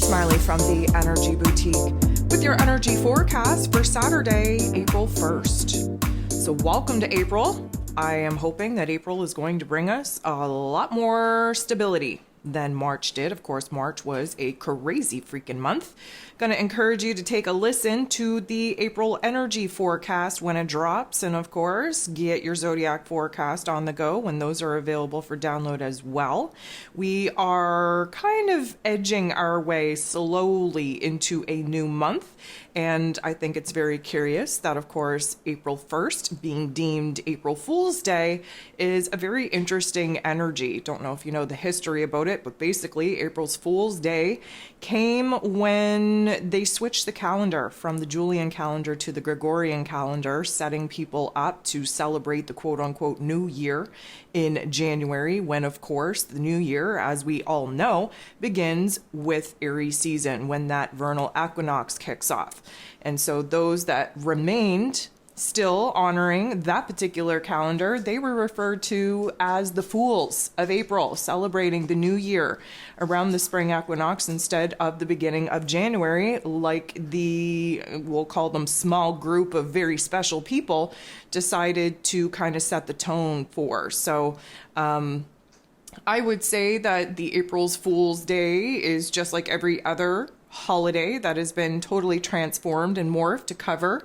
Smiley from the Energy Boutique with your energy forecast for Saturday, April 1st. So welcome to April. I am hoping that April is going to bring us a lot more stability than March did. Of course, March was a crazy freaking month. Going to encourage you to take a listen to the April energy forecast when it drops. And of course, get your zodiac forecast on the go when those are available for download as well. We are kind of edging our way slowly into a new month. And I think it's very curious that, of course, April 1st, being deemed April Fool's Day, is a very interesting energy. Don't know if you know the history about it, but basically April's Fool's Day came when they switched the calendar from the Julian calendar to the Gregorian calendar, setting people up to celebrate the quote-unquote new year in January, when, of course, the new year, as we all know, begins with Aries season, when that vernal equinox kicks off. And so those that remained still honoring that particular calendar, they were referred to as the Fools of April, celebrating the new year around the spring equinox instead of the beginning of January, like we'll call them small group of very special people decided to kind of set the tone for. So, I would say that the April's Fool's Day is just like every other holiday that has been totally transformed and morphed to cover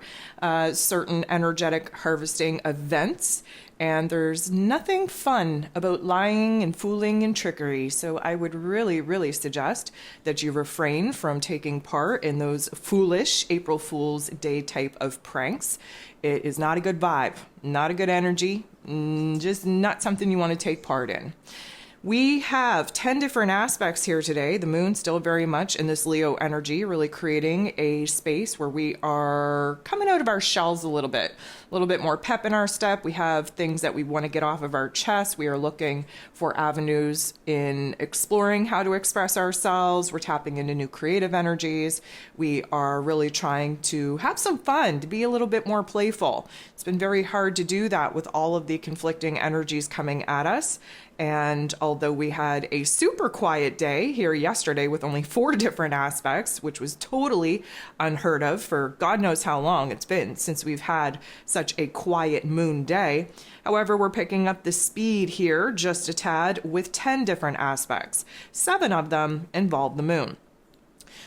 certain energetic harvesting events. And there's nothing fun about lying and fooling and trickery. So I would really, really suggest that you refrain from taking part in those foolish April Fool's Day type of pranks. It is not a good vibe, not a good energy, just not something you want to take part in. We have 10 different aspects here today. The moon still very much in this Leo energy, really creating a space where we are coming out of our shells a little bit more pep in our step. We have things that we want to get off of our chest. We are looking for avenues in exploring how to express ourselves. We're tapping into new creative energies. We are really trying to have some fun, to be a little bit more playful. It's been very hard to do that with all of the conflicting energies coming at us. And although we had a super quiet day here yesterday with only 4 different aspects, which was totally unheard of for God knows how long it's been since we've had such a quiet moon day. However, we're picking up the speed here just a tad with 10 different aspects. 7 of them involve the moon.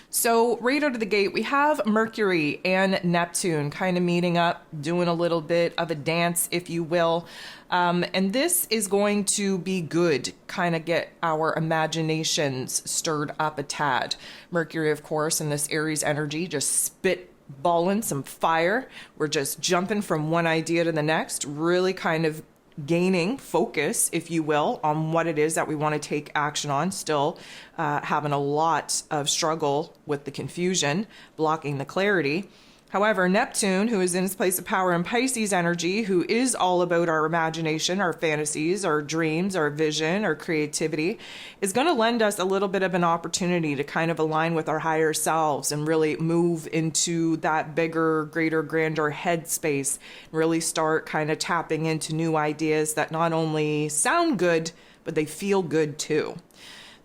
So right out of the gate, we have Mercury and Neptune kind of meeting up, doing a little bit of a dance, if you will. And this is going to be good, kind of get our imaginations stirred up a tad. Mercury, of course, in this Aries energy, just spitballing some fire. We're just jumping from one idea to the next, really kind of gaining focus, if you will, on what it is that we want to take action on. Still having a lot of struggle with the confusion, blocking the clarity. However, Neptune, who is in its place of power in Pisces energy, who is all about our imagination, our fantasies, our dreams, our vision, our creativity, is going to lend us a little bit of an opportunity to kind of align with our higher selves and really move into that bigger, greater, grander headspace, really start kind of tapping into new ideas that not only sound good, but they feel good too.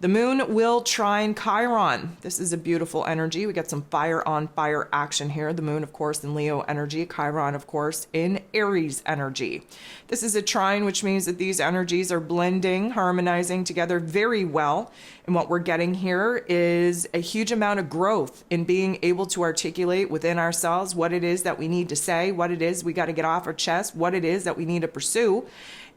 The moon will trine Chiron. This is a beautiful energy. We got some fire on fire action here. The moon, of course, in Leo energy. Chiron, of course, in Aries energy. This is a trine, which means that these energies are blending, harmonizing together very well. And what we're getting here is a huge amount of growth in being able to articulate within ourselves what it is that we need to say, what it is we got to get off our chest, what it is that we need to pursue.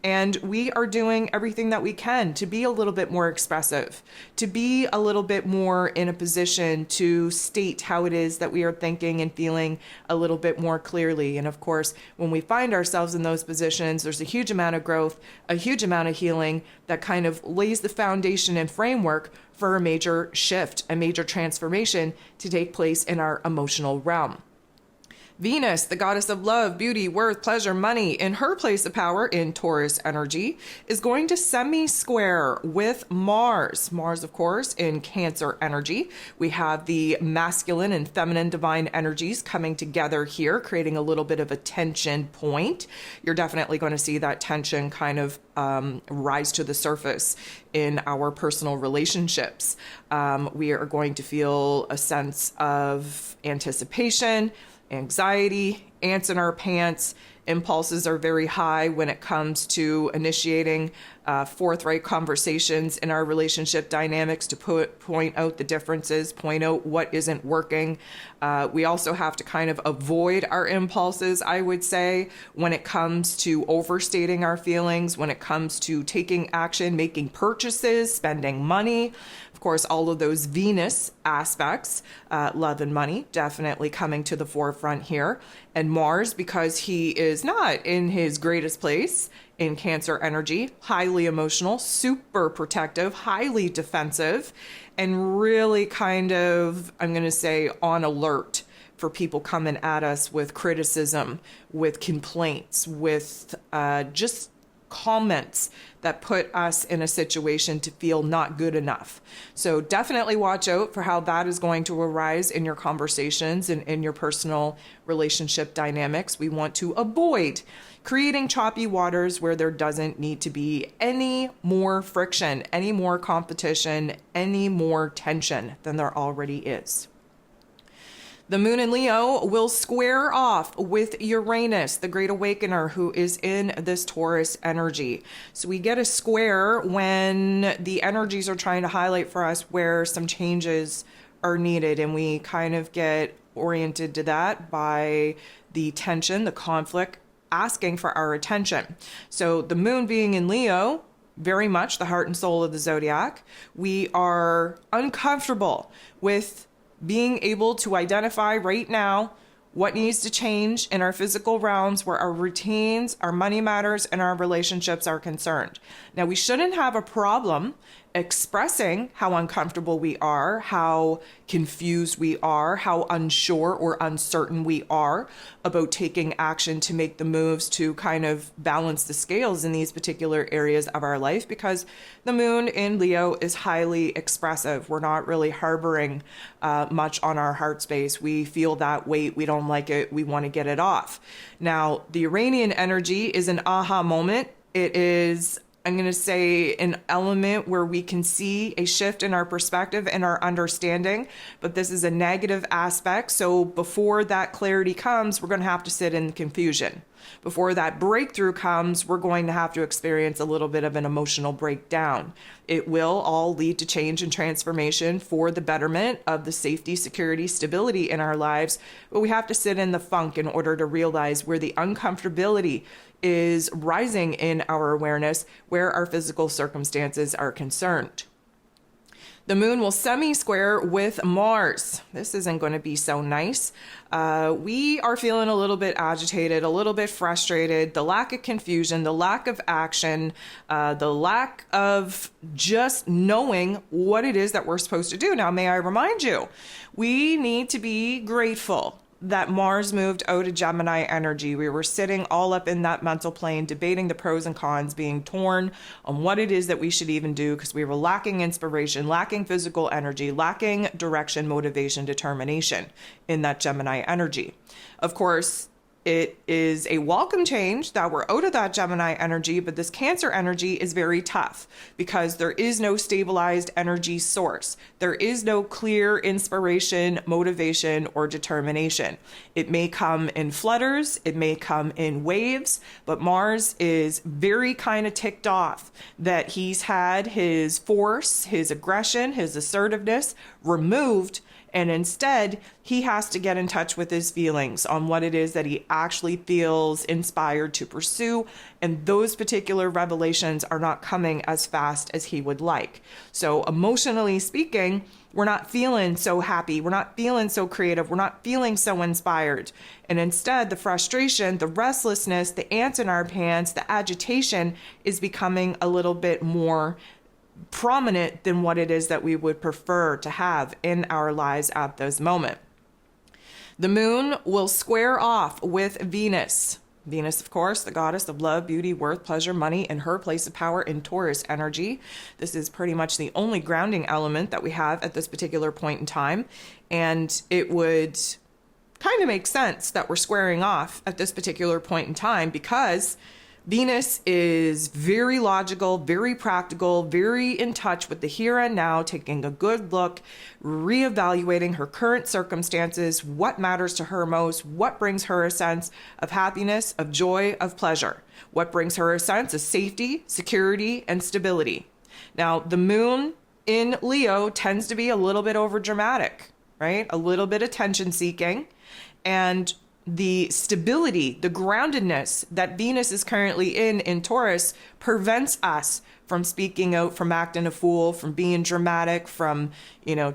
And we are doing everything that we can to be a little bit more expressive, to be a little bit more in a position to state how it is that we are thinking and feeling a little bit more clearly. And of course, when we find ourselves in those positions, there's a huge amount of growth, a huge amount of healing that kind of lays the foundation and framework for a major shift, a major transformation to take place in our emotional realm. Venus, the goddess of love, beauty, worth, pleasure, money, in her place of power in Taurus energy, is going to semi-square with Mars. Mars, of course, in Cancer energy. We have the masculine and feminine divine energies coming together here, creating a little bit of a tension point. You're definitely going to see that tension kind of rise to the surface in our personal relationships. We are going to feel a sense of anticipation, anxiety, ants in our pants. Impulses are very high when it comes to initiating forthright conversations in our relationship dynamics to point out the differences, point out what isn't working. We also have to kind of avoid our impulses, I would say, when it comes to overstating our feelings, when it comes to taking action, making purchases, spending money. Of course, all of those Venus aspects, love and money, definitely coming to the forefront here. And Mars, because he is not in his greatest place in Cancer energy, highly emotional, super protective, highly defensive, and really kind of, I'm going to say, on alert for people coming at us with criticism, with complaints, with just comments that put us in a situation to feel not good enough. So definitely watch out for how that is going to arise in your conversations and in your personal relationship dynamics. We want to avoid creating choppy waters where there doesn't need to be any more friction, any more competition, any more tension than there already is. The moon in Leo will square off with Uranus, the great awakener, who is in this Taurus energy. So we get a square when the energies are trying to highlight for us where some changes are needed, and we kind of get oriented to that by the tension, the conflict, asking for our attention. So the moon being in Leo, very much the heart and soul of the zodiac, we are uncomfortable with being able to identify right now what needs to change in our physical realms where our routines, our money matters, and our relationships are concerned. Now, we shouldn't have a problem expressing how uncomfortable we are, how confused we are, how unsure or uncertain we are about taking action to make the moves to kind of balance the scales in these particular areas of our life, because the moon in Leo is highly expressive. We're not really harboring much on our heart space. We feel that weight. We don't like it. We want to get it off. Now, the Uranian energy is an aha moment. It is, I'm going to say, an element where we can see a shift in our perspective and our understanding, but this is a negative aspect. So before that clarity comes, we're going to have to sit in confusion. Before that breakthrough comes, we're going to have to experience a little bit of an emotional breakdown. It will all lead to change and transformation for the betterment of the safety, security, stability in our lives, but we have to sit in the funk in order to realize where the uncomfortability is rising in our awareness, where our physical circumstances are concerned. The moon will semi-square with Mars. This isn't going to be so nice. We are feeling a little bit agitated, a little bit frustrated, the lack of confusion, the lack of action, the lack of just knowing what it is that we're supposed to do. Now, may I remind you, we need to be grateful that Mars moved out of Gemini energy. We were sitting all up in that mental plane, debating the pros and cons, being torn on what it is that we should even do, because we were lacking inspiration, lacking physical energy, lacking direction, motivation, determination in that Gemini energy. Of course, it is a welcome change that we're out of that Gemini energy, but this Cancer energy is very tough because there is no stabilized energy source. There is no clear inspiration, motivation, or determination. It may come in flutters, it may come in waves, but Mars is very kind of ticked off that he's had his force, his aggression, his assertiveness removed, and instead, he has to get in touch with his feelings on what it is that he actually feels inspired to pursue. And those particular revelations are not coming as fast as he would like. So emotionally speaking, we're not feeling so happy. We're not feeling so creative. We're not feeling so inspired. And instead, the frustration, the restlessness, the ants in our pants, the agitation is becoming a little bit more prominent than what it is that we would prefer to have in our lives at this moment. The moon will square off with Venus. Venus, of course, the goddess of love, beauty, worth, pleasure, money, in her place of power in Taurus energy. This is pretty much the only grounding element that we have at this particular point in time. And it would kind of make sense that we're squaring off at this particular point in time, because Venus is very logical, very practical, very in touch with the here and now, taking a good look, reevaluating her current circumstances, what matters to her most, what brings her a sense of happiness, of joy, of pleasure, what brings her a sense of safety, security, and stability. Now, the moon in Leo tends to be a little bit overdramatic, right? A little bit attention seeking. And the stability, the groundedness that Venus is currently in Taurus prevents us from speaking out, from acting a fool, from being dramatic, from,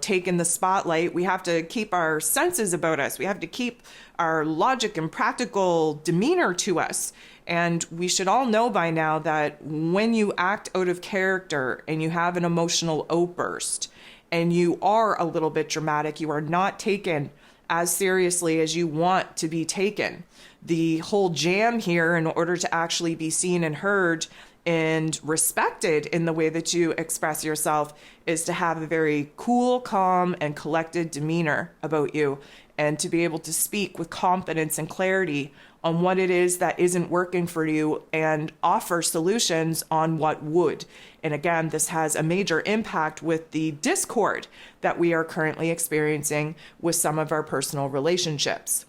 taking the spotlight. We have to keep our senses about us. We have to keep our logic and practical demeanor to us. And we should all know by now that when you act out of character and you have an emotional outburst and you are a little bit dramatic, you are not taken as seriously as you want to be taken. The whole jam here, in order to actually be seen and heard and respected in the way that you express yourself, is to have a very cool, calm, and collected demeanor about you, and to be able to speak with confidence and clarity on what it is that isn't working for you and offer solutions on what would. And again, this has a major impact with the discord that we are currently experiencing with some of our personal relationships.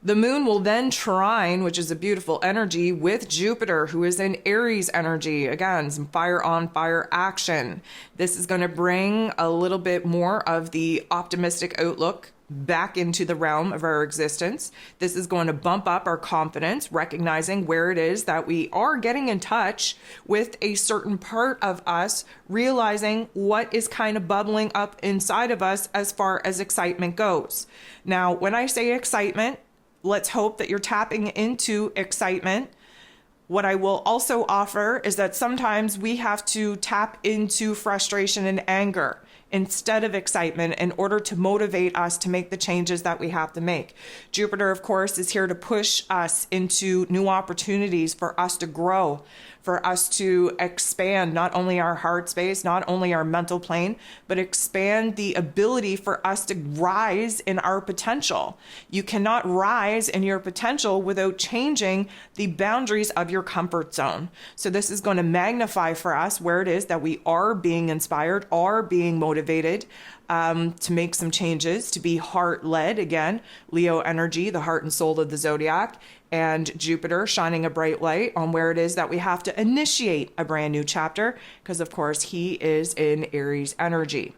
The moon will then trine, which is a beautiful energy, with Jupiter, who is in Aries energy. Again, some fire on fire action. This is going to bring a little bit more of the optimistic outlook back into the realm of our existence. This is going to bump up our confidence, recognizing where it is that we are getting in touch with a certain part of us, realizing what is kind of bubbling up inside of us as far as excitement goes. Now, when I say excitement, let's hope that you're tapping into excitement. What I will also offer is that sometimes we have to tap into frustration and anger instead of excitement in order to motivate us to make the changes that we have to make. Jupiter, of course, is here to push us into new opportunities for us to grow, for us to expand not only our heart space, not only our mental plane, but expand the ability for us to rise in our potential. You cannot rise in your potential without changing the boundaries of your comfort zone. So this is going to magnify for us where it is that we are being inspired, are being motivated to make some changes, to be heart-led. Again, Leo energy, the heart and soul of the zodiac, and Jupiter shining a bright light on where it is that we have to initiate a brand new chapter, because of course he is in Aries energy.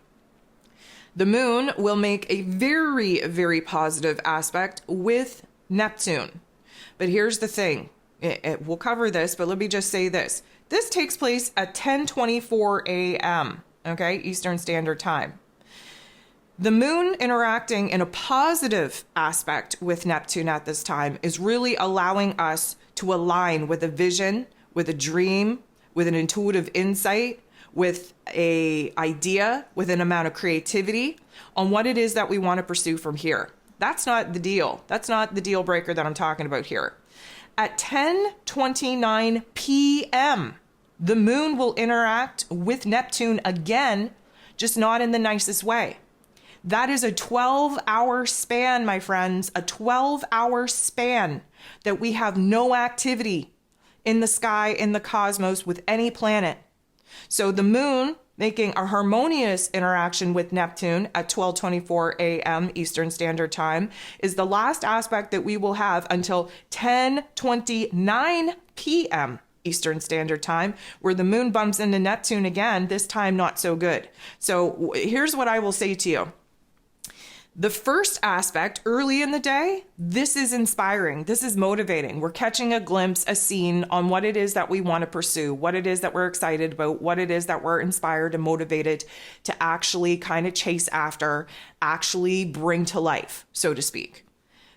The moon will make a very, very positive aspect with Neptune. But here's the thing. We'll cover this, but let me just say this. This takes place at 10:24 a.m., okay, Eastern Standard Time. The moon interacting in a positive aspect with Neptune at this time is really allowing us to align with a vision, with a dream, with an intuitive insight, with an idea, with an amount of creativity on what it is that we want to pursue from here. That's not the deal. That's not the deal breaker that I'm talking about here. At 10:29 p.m., the moon will interact with Neptune again, just not in the nicest way. That is a 12-hour span, my friends, a 12-hour span that we have no activity in the sky, in the cosmos, with any planet. So the moon making a harmonious interaction with Neptune at 12:24 a.m. Eastern Standard Time is the last aspect that we will have until 10:29 p.m. Eastern Standard Time, where the moon bumps into Neptune again, this time not so good. So here's what I will say to you. The first aspect, early in the day, this is inspiring. This is motivating. We're catching a glimpse, a scene on what it is that we want to pursue, what it is that we're excited about, what it is that we're inspired and motivated to actually kind of chase after, actually bring to life, so to speak.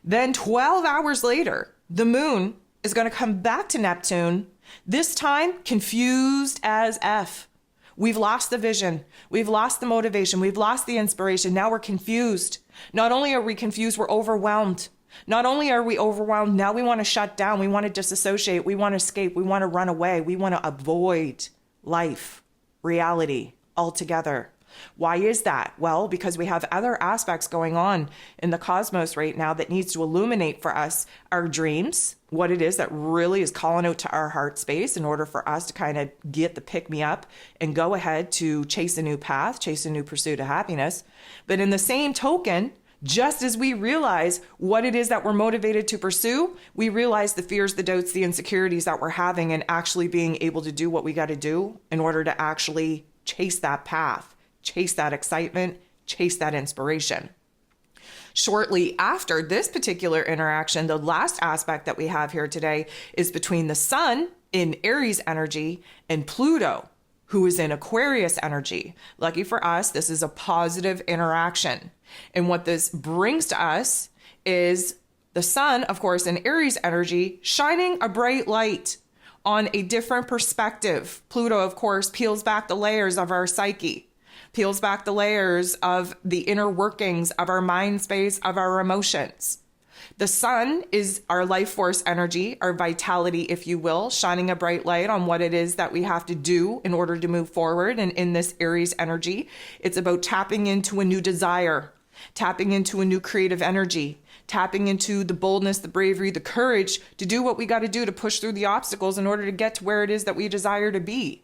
Then 12 hours later, the moon is going to come back to Neptune, this time confused as F, We've lost the vision. We've lost the motivation. We've lost the inspiration. Now we're confused. Not only are we confused, we're overwhelmed. Not only are we overwhelmed, now we want to shut down. We want to disassociate. We want to escape. We want to run away. We want to avoid life, reality altogether. Why is that? Well, because we have other aspects going on in the cosmos right now that needs to illuminate for us our dreams, what it is that really is calling out to our heart space in order for us to kind of get the pick me up and go ahead to chase a new path, chase a new pursuit of happiness. But in the same token, just as we realize what it is that we're motivated to pursue, we realize the fears, the doubts, the insecurities that we're having and actually being able to do what we got to do in order to actually chase that path, chase that excitement, chase that inspiration. Shortly after this particular interaction, the last aspect that we have here today is between the Sun in Aries energy and Pluto, who is in Aquarius energy. Lucky for us, this is a positive interaction. And what this brings to us is the Sun, of course, in Aries energy, shining a bright light on a different perspective. Pluto, of course, peels back the layers of our psyche, peels back the layers of the inner workings of our mind space, of our emotions. The Sun is our life force energy, our vitality, if you will, shining a bright light on what it is that we have to do in order to move forward. And in this Aries energy, it's about tapping into a new desire, tapping into a new creative energy, tapping into the boldness, the bravery, the courage to do what we got to do to push through the obstacles in order to get to where it is that we desire to be.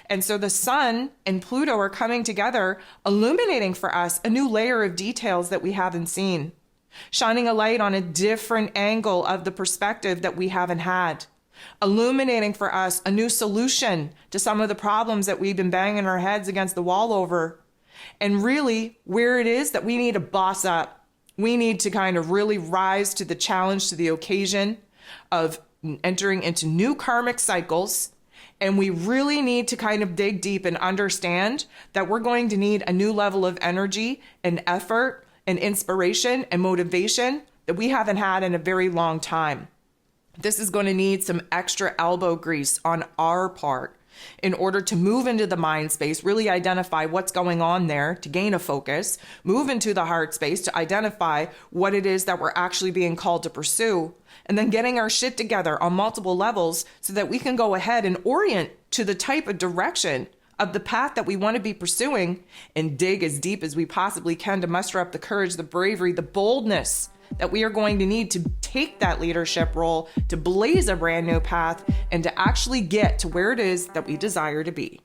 And so the Sun and Pluto are coming together, illuminating for us a new layer of details that we haven't seen, shining a light on a different angle of the perspective that we haven't had, illuminating for us a new solution to some of the problems that we've been banging our heads against the wall over. And really where it is that we need to boss up. We need to kind of really rise to the challenge, to the occasion of entering into new karmic cycles. And we really need to kind of dig deep and understand that we're going to need a new level of energy and effort and inspiration and motivation that we haven't had in a very long time. This is going to need some extra elbow grease on our part in order to move into the mind space, really identify what's going on there to gain a focus, move into the heart space to identify what it is that we're actually being called to pursue, and then getting our shit together on multiple levels so that we can go ahead and orient to the type of direction of the path that we want to be pursuing and dig as deep as we possibly can to muster up the courage, the bravery, the boldness that we are going to need to take that leadership role, to blaze a brand new path, and to actually get to where it is that we desire to be.